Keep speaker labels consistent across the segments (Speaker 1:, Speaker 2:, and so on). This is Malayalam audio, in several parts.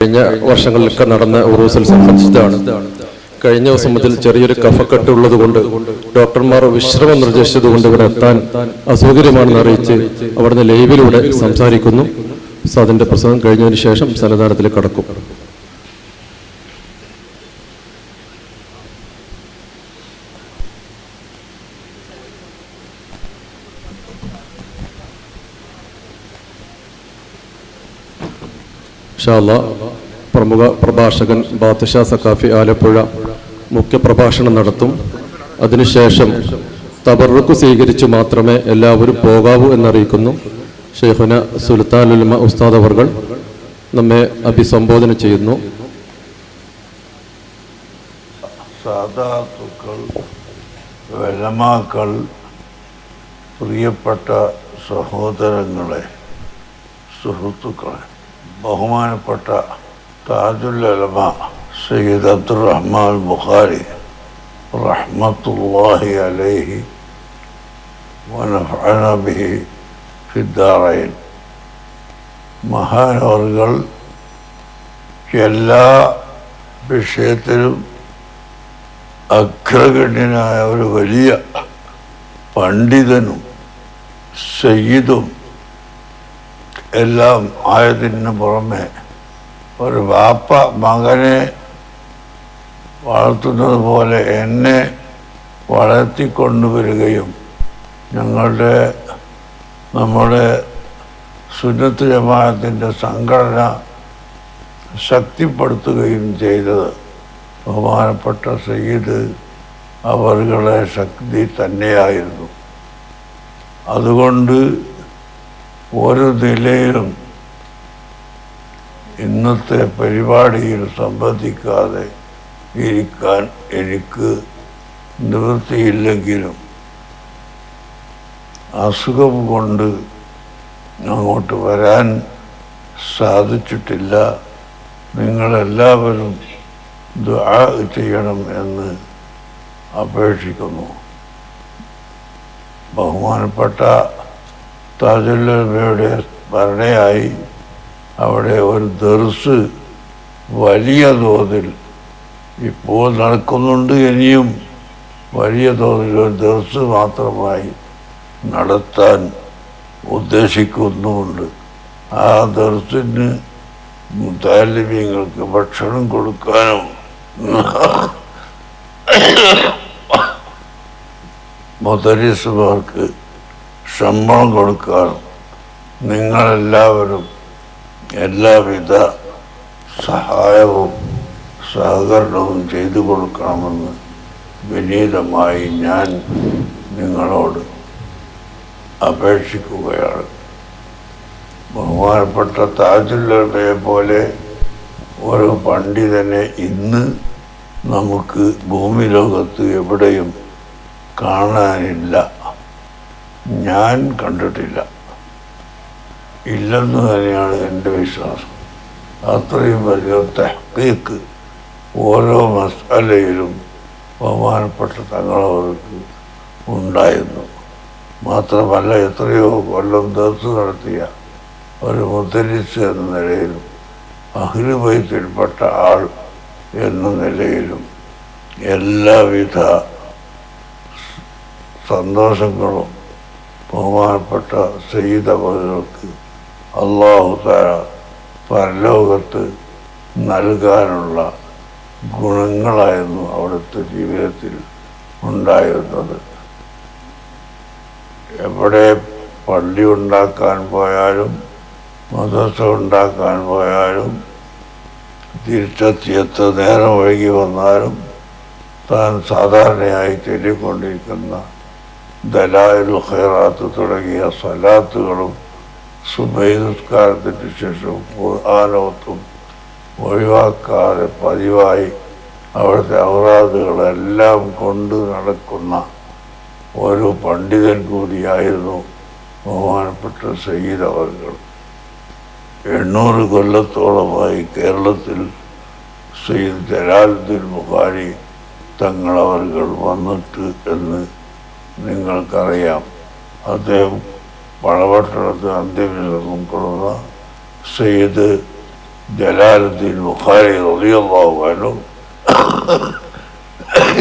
Speaker 1: കഴിഞ്ഞ വർഷങ്ങളിലൊക്കെ നടന്ന ഉറൂസിൽ സംബന്ധിച്ചതാണ്. കഴിഞ്ഞ ദിവസം മുതൽ ചെറിയൊരു കഫക്കെട്ട് ഉള്ളത് കൊണ്ട് ഡോക്ടർമാർ വിശ്രമം നിർദ്ദേശിച്ചതുകൊണ്ട് ഇവിടെ എത്താൻ അസൗകര്യമാണെന്ന് അറിയിച്ച് അവിടുന്ന് ലൈവിലൂടെ സംസാരിക്കുന്നു. അതിന്റെ പ്രസംഗം കഴിഞ്ഞതിന് ശേഷം സന്നിധാനത്തിലേക്ക് കടക്കും. പ്രമുഖ പ്രഭാഷകൻ ബാദുഷാ സഖാഫി ആലപ്പുഴ മുഖ്യ പ്രഭാഷണം നടത്തും. അതിനുശേഷം തബറുക്ക് സ്വീകരിച്ച് മാത്രമേ എല്ലാവരും പോകാവൂ എന്നറിയിക്കുന്നു. ഷെയ്ഖുന സുൽത്താനുൽ ഉലമ ഉസ്താദ് അവർകൾ നമ്മെ അഭിസംബോധന ചെയ്യുന്നു.
Speaker 2: സാദാത്തുക്കൾ, ഉലമാക്കൾ, പ്രിയപ്പെട്ട സഹോദരങ്ങളെ, സുഹൃത്തുക്കളെ, ബഹുമാനപ്പെട്ട താജുൽ ഉലമ സയ്യിദ് അബ്ദുറഹ്മാൻ ബുഖാരി റഹ്മത്തുള്ളാഹി അലൈഹി വനഫഅന ബിഹി ഫിദ്ദാറൈൻ മഹാനവർകൾ എല്ലാ വിഷയത്തിലും അഗ്രഗണ്യനായ ഒരു വലിയ പണ്ഡിതനും സയ്യിദും എല്ലാം ആയതിന് പുറമെ ഒരു വാപ്പ മകനെ വളർത്തുന്നത് പോലെ എന്നെ വളർത്തിക്കൊണ്ടുവരികയും നമ്മുടെ സുന്നത്ത് ജമാഅത്തിൻ്റെ സംഘടന ശക്തിപ്പെടുത്തുകയും ചെയ്തത് ബഹുമാനപ്പെട്ട സയ്യിദ് അവരുടെ ശക്തി തന്നെയായിരുന്നു. അതുകൊണ്ട് ഒരു നിലയിലും ഇന്നത്തെ പരിപാടിയിൽ സംബന്ധിക്കാതെ ഇരിക്കാൻ എനിക്ക് നിവൃത്തിയില്ലെങ്കിലും അസുഖം കൊണ്ട് അങ്ങോട്ട് വരാൻ സാധിച്ചിട്ടില്ല. നിങ്ങളെല്ലാവരും ദുആ ചെയ്യണം എന്ന് അപേക്ഷിക്കുന്നു. ബഹുമാനപ്പെട്ട താജുൽ ഉലമയുടെ സ്മരണയായി അവിടെ ഒരു ദർസ് വലിയ തോതിൽ ഇപ്പോൾ നടക്കുന്നുണ്ട്. ഇനിയും വലിയ തോതിൽ ഒരു ദർസ് മാത്രമായി നടത്താൻ ഉദ്ദേശിക്കുന്നുമുണ്ട്. ആ ദർസിന് മുതല്ലിമീങ്ങൾക്ക് ഭക്ഷണം കൊടുക്കാനും മുദരിസുമാർക്ക് ശമ്പളം കൊടുക്കാനും നിങ്ങളെല്ലാവരും എല്ലാവിധ സഹായവും സഹകരണവും ചെയ്തു കൊടുക്കണമെന്ന് വിനീതമായി ഞാൻ നിങ്ങളോട് അപേക്ഷിക്കുകയാണ്. ബഹുമാനപ്പെട്ട താജുൽ ഉലമയെ പോലെ ഒരു പണ്ഡിതനെ ഇന്ന് നമുക്ക് ഭൂമി ലോകത്ത് എവിടെയും കാണാനില്ല. ഞാൻ കണ്ടിട്ടില്ല, ഇല്ലെന്ന് തന്നെയാണ് എൻ്റെ വിശ്വാസം. അത്രയും വലിയ തഹ്ഖീഖ് ഓരോ മസ്അലയിലും ബഹുമാനപ്പെട്ട തങ്ങളവർക്ക് ഉണ്ടായിരുന്നു. മാത്രമല്ല എത്രയോ കൊല്ലം ദർസ് നടത്തിയ ഒരു മുദരിസ് എന്ന നിലയിലും അഹ്ലു ബൈത്തിൽപ്പെട്ട ആൾ എന്ന നിലയിലും എല്ലാവിധ സന്തോഷങ്ങളും ബഹുമാനപ്പെട്ട സയ്യിദ് അവർക്ക് അല്ലാഹു തആല പരലോകത്ത് നൽകാനുള്ള ഗുണങ്ങളായിരുന്നു അവിടുത്തെ ജീവിതത്തിൽ ഉണ്ടായിരുന്നത്. എവിടെ പള്ളി ഉണ്ടാക്കാൻ പോയാലും മദ്രസ ഉണ്ടാക്കാൻ പോയാലും തിരിച്ചെത്തിയെത്ത് നേരം വൈകി വന്നാലും താൻ സാധാരണയായി ചൊല്ലിക്കൊണ്ടിരിക്കുന്ന ദലായിലുൽ ഖൈറാത്ത് തുടങ്ങിയ സ്വലാത്തുകളും സുബഹി നിസ്കാരത്തിന് ശേഷം ഖുർആനോത്തും ഒഴിവാക്കാതെ പതിവായി അവിടുത്തെ ഔറാദുകളെല്ലാം കൊണ്ട് നടക്കുന്ന ഒരു പണ്ഡിതൻ കൂടിയായിരുന്നു ബഹുമാനപ്പെട്ട സയ്യിദ് അവർകൾ. 800 കൊല്ലത്തോളമായി കേരളത്തിൽ സയ്യിദ് ജലാലുദ്ദീൻ ബുഖാരി തങ്ങളവർകൾ വന്നിട്ട് എന്ന് നിങ്ങൾക്കറിയാം. അദ്ദേഹം വളപട്ടണത്ത് അന്ത്യവിശ്രമം കൊള്ളുന്ന സയ്യിദ് ജലാലുദ്ദീൻ ബുഖാരി റളിയല്ലാഹു അൻഹു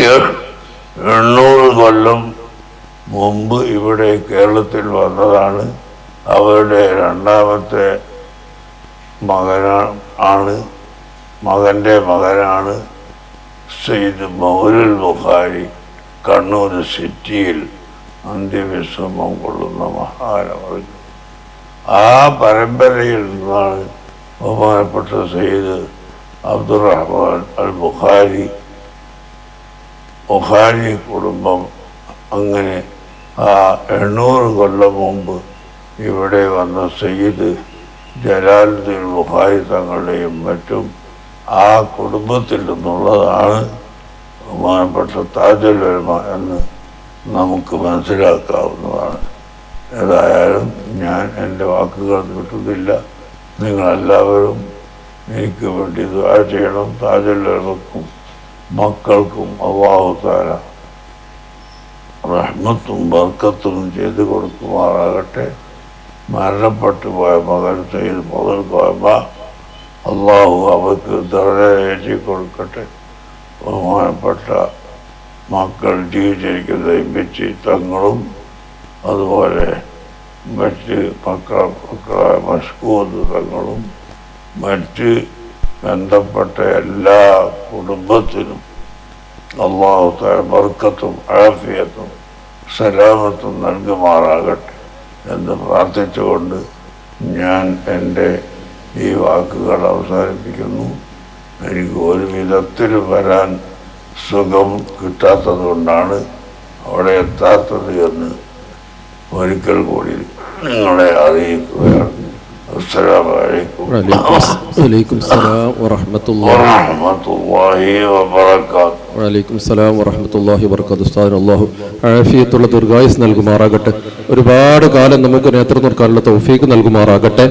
Speaker 2: 800 കൊല്ലം മുമ്പ് ഇവിടെ കേരളത്തിൽ വന്നതാണ്. അവരുടെ രണ്ടാമത്തെ മകൻ്റെ മകനാണ് സയ്യിദ് മൗലുൽ ബുഖാരി. കണ്ണൂർ സിറ്റിയിൽ അന്ത്യവിശ്രമം കൊള്ളുന്ന മഹാനവർ. ആ പരമ്പരയിൽ നിന്നാണ് ബഹുമാനപ്പെട്ട സയ്യിദ് അബ്ദുറഹ്മാൻ അൽ ബുഖാരി കുടുംബം അങ്ങനെ ആ 800 കൊല്ലം മുമ്പ് ഇവിടെ വന്ന സയ്യിദ് ജലാലുദ്ദീൻ ബുഖാരി തങ്ങളുടെയും മറ്റും ആ കുടുംബത്തിൽ നിന്നുള്ളതാണ് ബഹുമാനപ്പെട്ട താജുൽ ഉലമ എന്ന് നമുക്ക് മനസ്സിലാക്കാവുന്നതാണ്. ഏതായാലും ഞാൻ എൻ്റെ വാക്കുകൾ കിട്ടുന്നില്ല. നിങ്ങളെല്ലാവരും എനിക്ക് വേണ്ടി ദുആ ചെയ്യണം. താജുൽ ഉലമക്കും മക്കൾക്കും അല്ലാഹു തആല റഹ്മത്തും ബർക്കത്തും ചെയ്തു കൊടുക്കുമാറാകട്ടെ. മരണപ്പെട്ടു പോയ മകൻ സയ്യിദ് മൗലൂദ് കോയമ്മ അള്ളാഹു അവർക്ക് ദർജ കൊടുക്കട്ടെ. ബഹുമാനപ്പെട്ട മക്കൾ ജീവിച്ചിരിക്കുന്ന ഇമ്പിച്ചി തങ്ങളും അതുപോലെ മറ്റ് മക്കളായ മഷ്കൂദ് തങ്ങളും മറ്റ് ബന്ധപ്പെട്ട എല്ലാ കുടുംബത്തിനും അള്ളാഹു തആല ബർക്കത്തും ആഫിയത്തും സലാമത്തും നൽകുമാറാകട്ടെ എന്ന് പ്രാർത്ഥിച്ചുകൊണ്ട് ഞാൻ എൻ്റെ ഈ വാക്കുകൾ അവസാനിപ്പിക്കുന്നു. എനിക്ക് ഒരു വിധത്തിലും വരാൻ സുഖം കിട്ടാത്തത് കൊണ്ടാണ് അവിടെ എത്താത്തത് എന്ന് ഒരിക്കൽ കൂടി നിങ്ങളെ അറിയിക്കുകയാണ്. അസ്സലാമു അലൈക്കും
Speaker 1: വലൈക്കും സലാം വറഹ്മത്തുള്ളാഹി
Speaker 2: വബറകാതുഹു.
Speaker 1: വലൈക്കും സലാം വറഹ്മത്തുള്ളാഹി വബറകാതുഹു. ഉസ്താദിന് അല്ലാഹു ആഫിയത്തുള്ള ദീർഘായുസ് നൽകുമാറാകട്ടെ. ഒരുപാട് കാലം നമുക്ക് നേതൃത്വം കൊടുക്കാനുള്ള തൗഫീഖ് നൽകുമാറാകട്ടെ.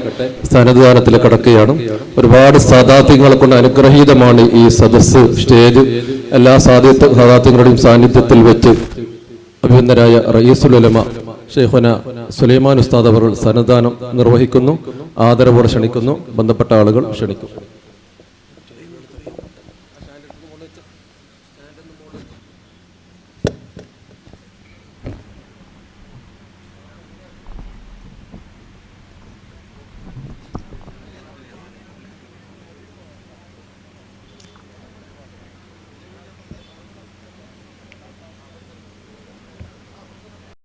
Speaker 1: സന്നദ്ധാനത്തിൽ കിടക്കുകയാണ്. ഒരുപാട് സാദാത്യങ്ങളെ കൊണ്ട് അനുഗ്രഹീതമാണ് ഈ സദസ്സ്, സ്റ്റേജ്. എല്ലാ സാദാത്യങ്ങളുടെയും സാന്നിധ്യത്തിൽ വെച്ച് അഭിനന്ദനായ റയീസുൽ ഉലമ ശൈഖുന സുലൈമാൻ ഉസ്താദ് അവർ സന്നദ്ധാനം നിർവഹിക്കുന്നു. ആദരവോടെ ക്ഷണിക്കുന്നു. ബന്ധപ്പെട്ട ആളുകൾ ക്ഷണിക്കും.